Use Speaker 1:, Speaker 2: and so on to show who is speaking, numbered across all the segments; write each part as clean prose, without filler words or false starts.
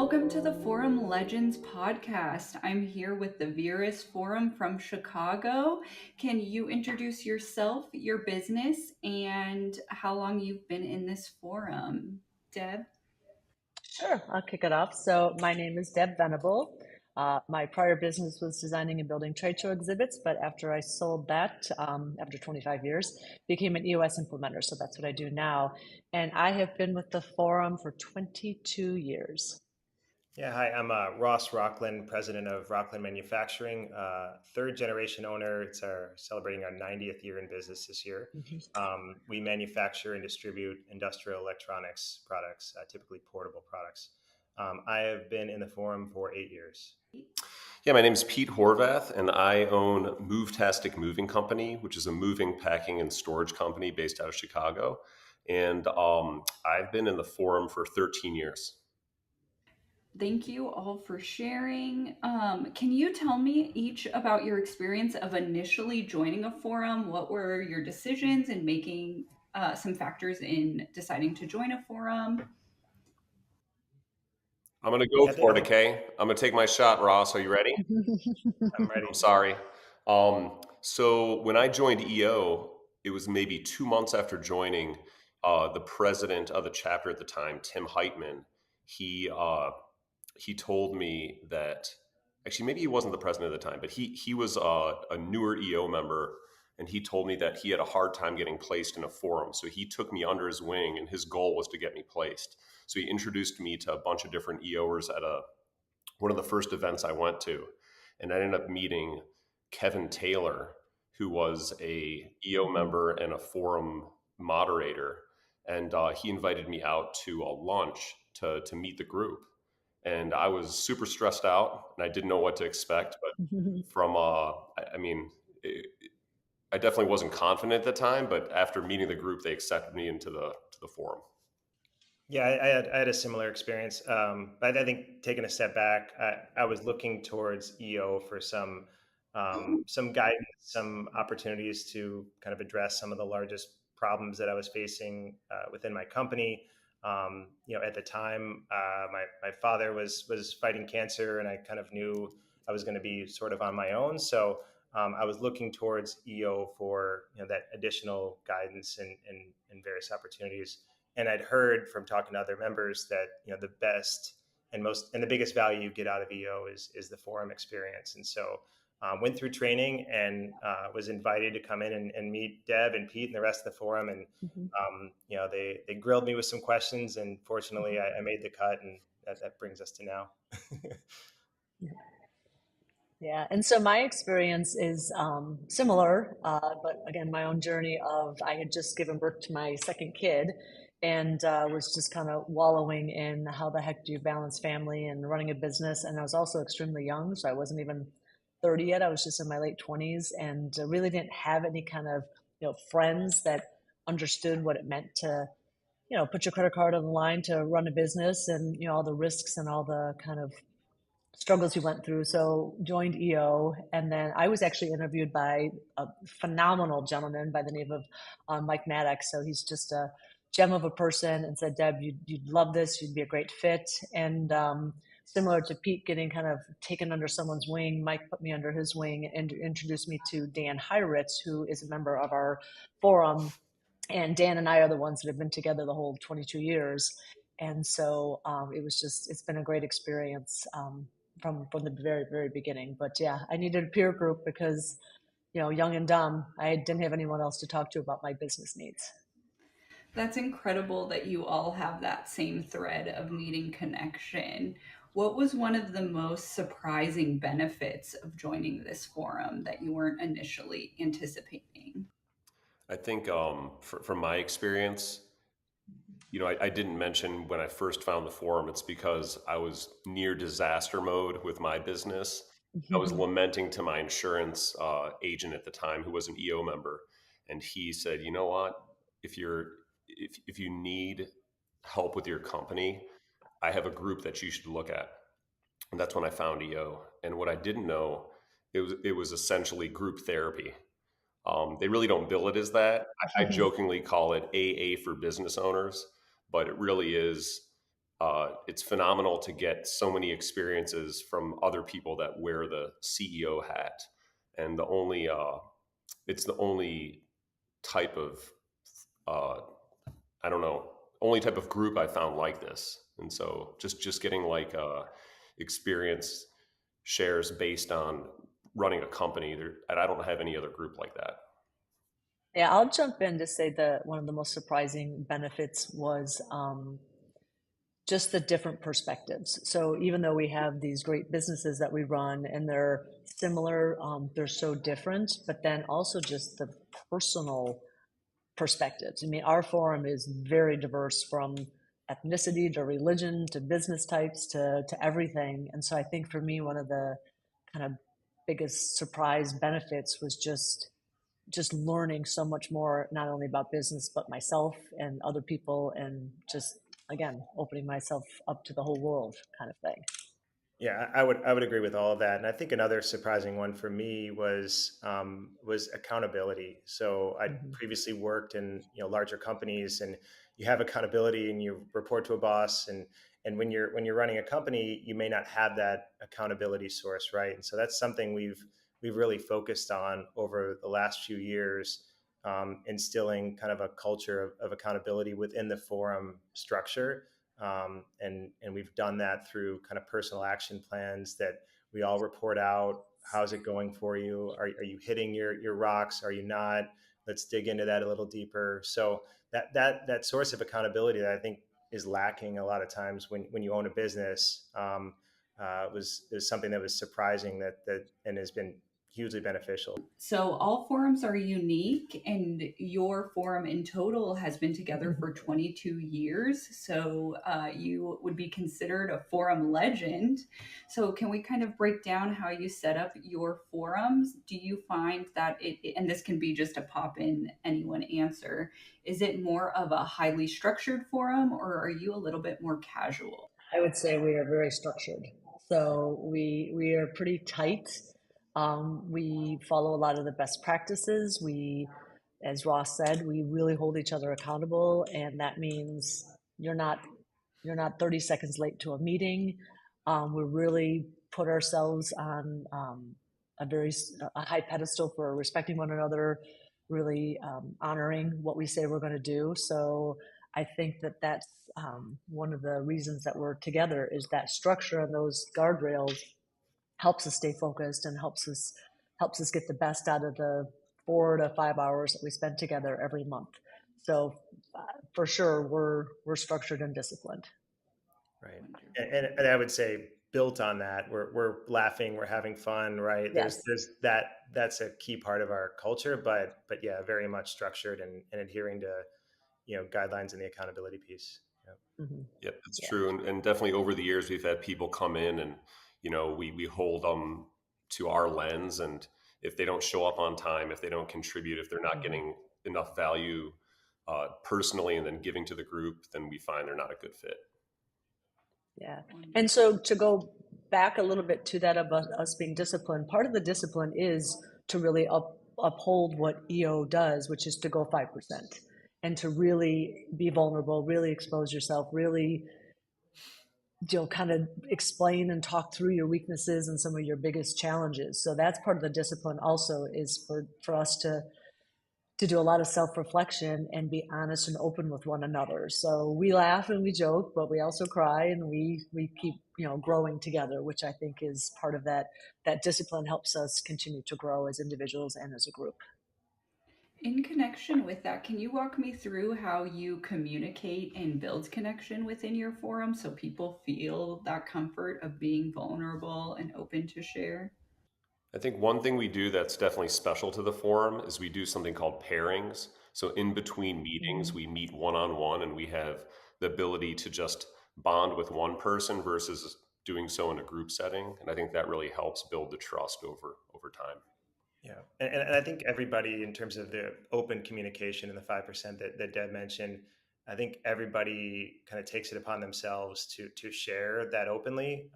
Speaker 1: Welcome to the Forum Legends podcast. I'm here with the Verus Forum from Chicago. Can you introduce yourself, your business, and how long you've been in this forum? Deb?
Speaker 2: Sure, I'll kick it off. So my name is Deb Venable. My prior business was designing and building trade show exhibits, but after I sold that, after 25 years, became an EOS implementer. So that's what I do now. And I have been with the forum for 22 years.
Speaker 3: Yeah, hi, I'm Ross Rockland, president of Rockland Manufacturing, third generation owner. It's our celebrating our 90th year in business this year. We manufacture and distribute industrial electronics products, typically portable products. I have been in the forum for 8 years.
Speaker 4: Yeah, my name is Pete Horvath, and I own Movetastic Moving Company, which is a moving, packing, and storage company based out of Chicago. And I've been in the forum for 13 years.
Speaker 1: Thank you all for sharing. Can you tell me each about your experience of initially joining a forum? What were your decisions in making some factors in deciding to join a forum?
Speaker 4: I'm going to go
Speaker 3: Yeah,
Speaker 4: for it, okay? I'm going to take my shot, Ross. Are you ready?
Speaker 3: I'm ready.
Speaker 4: I'm sorry. So when I joined EO, it was maybe 2 months after joining. The president of the chapter at the time, Tim Heitman, he told me that actually maybe he wasn't the president at the time, but he was a newer EO member, and he told me that he had a hard time getting placed in a forum. So he took me under his wing, and his goal was to get me placed. So he introduced me to a bunch of different EOers at one of the first events I went to, and I ended up meeting Kevin Taylor, who was a EO member and a forum moderator, and he invited me out to a lunch to meet the group. And I was super stressed out, and I didn't know what to expect. But from, I mean, I definitely wasn't confident at the time. But after meeting the group, they accepted me into the forum.
Speaker 3: Yeah, I had a similar experience. But I think taking a step back, I was looking towards EO for some guidance, some opportunities to kind of address some of the largest problems that I was facing within my company. At the time, my father was fighting cancer, and I kind of knew I was going to be sort of on my own. So I was looking towards EO for that additional guidance and various opportunities. And I'd heard from talking to other members that the best and the biggest value you get out of EO is the forum experience. And so went through training and was invited to come in and meet Deb and Pete and the rest of the forum. And they grilled me with some questions, and fortunately I made the cut, and that brings us to now.
Speaker 2: Yeah, and so my experience is similar, but again, my own journey of I had just given birth to my second kid, and was just kind of wallowing in how the heck do you balance family and running a business. And I was also extremely young, so I wasn't even 30 yet. I was just in my late 20s, and really didn't have any kind of friends that understood what it meant to put your credit card on the line to run a business, and all the risks and all the kind of struggles you went through. So joined EO, and then I was actually interviewed by a phenomenal gentleman by the name of Mike Maddox. So he's just a gem of a person, and said, Deb, you'd love this. You'd be a great fit. And similar to Pete getting kind of taken under someone's wing, Mike put me under his wing and introduced me to Dan Heiritz, who is a member of our forum. And Dan and I are the ones that have been together the whole 22 years. And so it's been a great experience from the very, very beginning. But yeah, I needed a peer group because, young and dumb, I didn't have anyone else to talk to about my business needs.
Speaker 1: That's incredible that you all have that same thread of needing connection. What was one of the most surprising benefits of joining this forum that you weren't initially anticipating?
Speaker 4: I think from my experience, I didn't mention when I first found the forum, it's because I was near disaster mode with my business. I was lamenting to my insurance agent at the time, who was an EO member, and he said, "You know what? If you need help with your company, I have a group that you should look at." And that's when I found EO. And what I didn't know, it was essentially group therapy. They really don't bill it as that. I jokingly call it AA for business owners, but it really is it's phenomenal to get so many experiences from other people that wear the CEO hat. And it's the only type of, uh, I don't know, only type of group I found like this. And so just getting like experience shares based on running a company there, and I don't have any other group like that.
Speaker 2: Yeah, I'll jump in to say that one of the most surprising benefits was just the different perspectives. So even though we have these great businesses that we run and they're similar, they're so different, but then also just the personal perspectives. I mean, our forum is very diverse from ethnicity to religion to business types to everything. And so I think for me, one of the kind of biggest surprise benefits was just learning so much more, not only about business, but myself and other people, and just, again, opening myself up to the whole world kind of thing.
Speaker 3: Yeah, I would agree with all of that, and I think another surprising one for me was accountability. So I
Speaker 2: Hmm.
Speaker 3: previously worked in larger companies, and you have accountability, and you report to a boss, and when you're running a company, you may not have that accountability source, right? And so that's something we've really focused on over the last few years, instilling kind of a culture of accountability within the forum structure. And we've done that through kind of personal action plans that we all report out. How's it going for you? Are you hitting your rocks? Are you not? Let's dig into that a little deeper. So that source of accountability that I think is lacking a lot of times when you own a business, was is something that was surprising, that and has been hugely beneficial.
Speaker 1: So all forums are unique, and your forum in total has been together for 22 years. So you would be considered a forum legend. So can we kind of break down how you set up your forums? Do you find that and this can be just a pop in anyone answer, is it more of a highly structured forum, or are you a little bit more casual?
Speaker 2: I would say we are very structured. So we are pretty tight. We follow a lot of the best practices. We, as Ross said, we really hold each other accountable, and that means you're not you're not 30 seconds late to a meeting. We really put ourselves on a high pedestal for respecting one another, really honoring what we say we're going to do. So I think that that's one of the reasons that we're together, is that structure and those guardrails helps us stay focused and helps us get the best out of the 4 to 5 hours that we spend together every month. So for sure, we're structured and disciplined.
Speaker 3: Right.
Speaker 1: Wonderful.
Speaker 3: And I would say, built on that, we're laughing, we're having fun, right? There's
Speaker 2: Yes.
Speaker 3: there's that's a key part of our culture, but yeah, very much structured and adhering to guidelines and the accountability piece. Yeah.
Speaker 2: Hmm.
Speaker 4: Yep, that's
Speaker 2: Yeah.
Speaker 4: true. And definitely over the years, we've had people come in and, we hold them to our lens. And if they don't show up on time, if they don't contribute, if they're not
Speaker 2: Hmm.
Speaker 4: getting enough value personally and then giving to the group, then we find they're not a good fit.
Speaker 2: Yeah. And
Speaker 1: Wonderful.
Speaker 2: so to go back a little bit to that about us being disciplined, part of the discipline is to really uphold what EO does, which is to go 5% and to really be vulnerable, really expose yourself, really, kind of explain and talk through your weaknesses and some of your biggest challenges. So that's part of the discipline also, is for us to do a lot of self-reflection and be honest and open with one another. So we laugh and we joke, but we also cry, and we keep growing together, which I think is part of that discipline, helps us continue to grow as individuals and as a group.
Speaker 1: In connection with that, can you walk me through how you communicate and build connection within your forum so people feel that comfort of being vulnerable and open to share?
Speaker 4: I think one thing we do that's definitely special to the forum is we do something called pairings. So in between meetings,
Speaker 2: Mhm.
Speaker 4: we meet one on one and we have the ability to just bond with one person versus doing so in a group setting. And I think that really helps build the trust over time.
Speaker 3: Yeah, and I think everybody, in terms of the open communication and the 5% that Deb mentioned, I think everybody kind of takes it upon themselves to share that openly.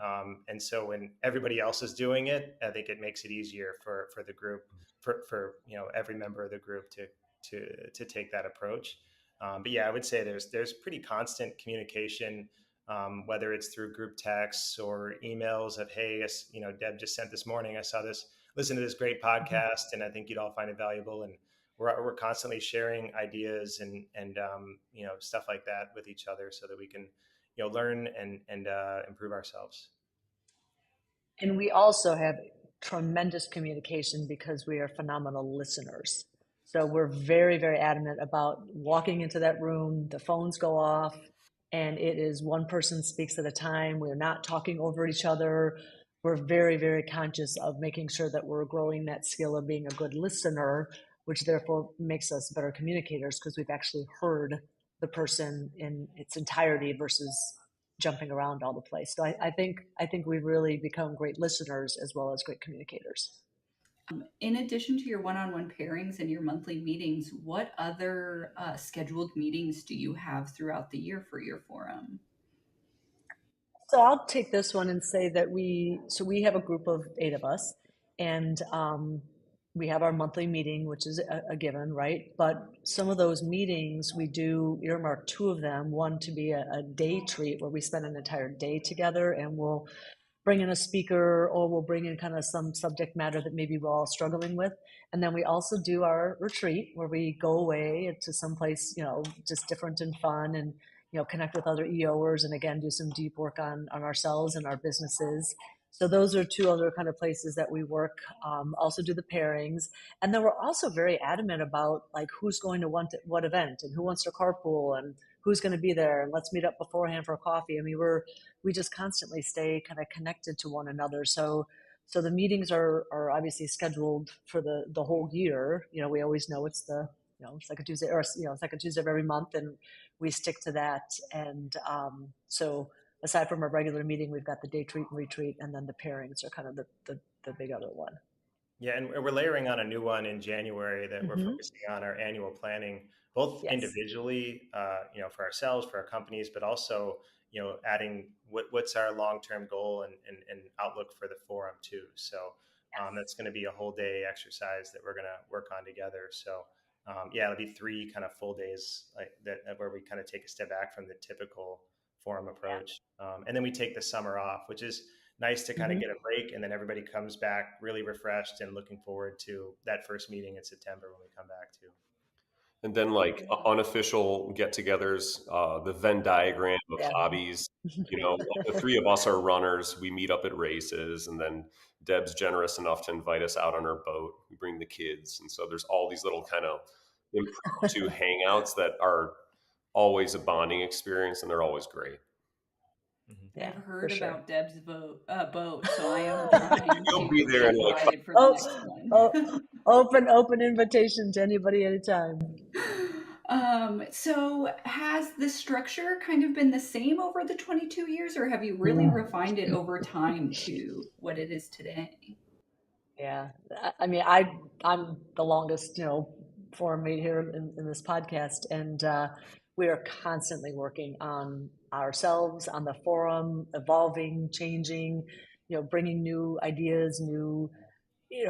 Speaker 3: And so when everybody else is doing it, I think it makes it easier for the group, for every member of the group to take that approach. But yeah, I would say there's pretty constant communication. whether it's through group texts or emails of, hey, Deb just sent this morning, I saw this, listen to this great podcast, and I think you'd all find it valuable. And we're constantly sharing ideas and stuff like that with each other so that we can learn and improve ourselves.
Speaker 2: And we also have tremendous communication because we are phenomenal listeners. So we're very, very adamant about walking into that room, the phones go off, and it is one person speaks at a time. We're not talking over each other. We're very, very conscious of making sure that we're growing that skill of being a good listener, which therefore makes us better communicators because we've actually heard the person in its entirety versus jumping around all the place. So I think we've really become great listeners as well as great communicators.
Speaker 1: In addition to your one-on-one pairings and your monthly meetings, what other scheduled meetings do you have throughout the year for your forum?
Speaker 2: So I'll take this one and say that we have a group of 8 of us, and we have our monthly meeting, which is a given, right? But some of those meetings we do earmark 2 of them, one to be a day treat where we spend an entire day together, and we'll bring in a speaker or we'll bring in kind of some subject matter that maybe we're all struggling with. And then we also do our retreat where we go away to some place, just different and fun and, connect with other EOers and again, do some deep work on ourselves and our businesses. So those are 2 other kind of places that we work. Also do the pairings. And then we're also very adamant about like who's going to want what event and who wants to carpool and who's going to be there and let's meet up beforehand for coffee. I mean, we just constantly stay kind of connected to one another. So the meetings are obviously scheduled for the whole year. We always know it's the second Tuesday or second Tuesday of every month, and we stick to that. And so aside from our regular meeting, we've got the day treat and retreat, and then the pairings are kind of the big other one.
Speaker 3: Yeah, and we're layering on a new one in January that we're focusing on our annual planning, both
Speaker 2: Yes.
Speaker 3: individually, for ourselves, for our companies, but also, adding what's our long-term goal and outlook for the forum too. So that's going to be a whole day exercise that we're going to work on together. So it'll be 3 kind of full days like that where we kind of take a step back from the typical forum approach, and then we take the summer off, which is nice to kind of get a break, and then everybody comes back really refreshed and looking forward to that first meeting in September when we come back to.
Speaker 4: And then like unofficial get-togethers, the Venn diagram of
Speaker 2: Yeah.
Speaker 4: hobbies. The 3 of us are runners. We meet up at races, and then Deb's generous enough to invite us out on her boat. We bring the kids, and so there's all these little kind of impromptu hangouts that are always a bonding experience, and they're always great.
Speaker 2: Yeah,
Speaker 1: I've heard
Speaker 2: for sure.
Speaker 1: about Deb's boat, so I am trying
Speaker 4: You'll
Speaker 1: to
Speaker 4: be there in
Speaker 1: get
Speaker 4: like
Speaker 1: invited for the next one.
Speaker 2: Open invitation to anybody anytime.
Speaker 1: So has the structure kind of been the same over the 22 years, or have you really refined it over time to what it is today?
Speaker 2: Yeah, I mean, I'm the longest, forum mate here in this podcast, and we are constantly working on ourselves, on the forum, evolving, changing, bringing new ideas, new,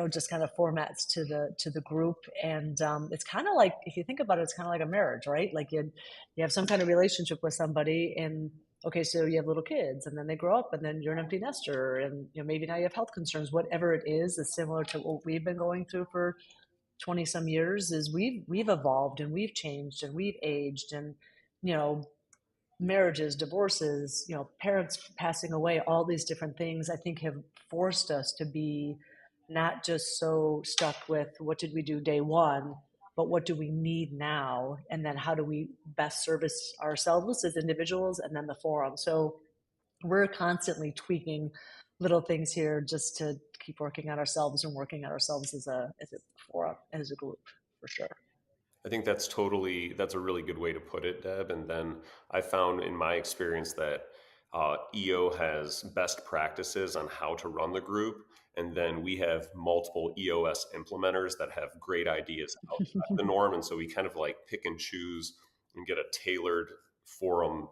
Speaker 2: just kind of formats to the group, and it's kind of like if you think about it, it's kind of like a marriage, right? Like you have some kind of relationship with somebody, and okay, so you have little kids and then they grow up and then you're an empty nester and maybe now you have health concerns. Whatever it is similar to what we've been going through for 20 some years is we've evolved and we've changed and we've aged and you know marriages, divorces, parents passing away, all these different things I think have forced us to be not just so stuck with what did we do day one, but what do we need now? And then how do we best service ourselves as individuals and then the forum? So we're constantly tweaking little things here just to keep working on ourselves and working on ourselves as a forum and as a group for sure.
Speaker 4: I think that's a really good way to put it, Deb. And then I found in my experience that EO has best practices on how to run the group. And then we have multiple EOS implementers that have great ideas outside the norm. And so we kind of like pick and choose and get a tailored forum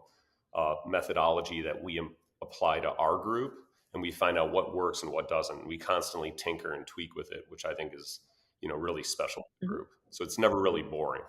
Speaker 4: methodology that we apply to our group. And we find out what works and what doesn't. We constantly tinker and tweak with it, which I think is really special to the group. So it's never really boring.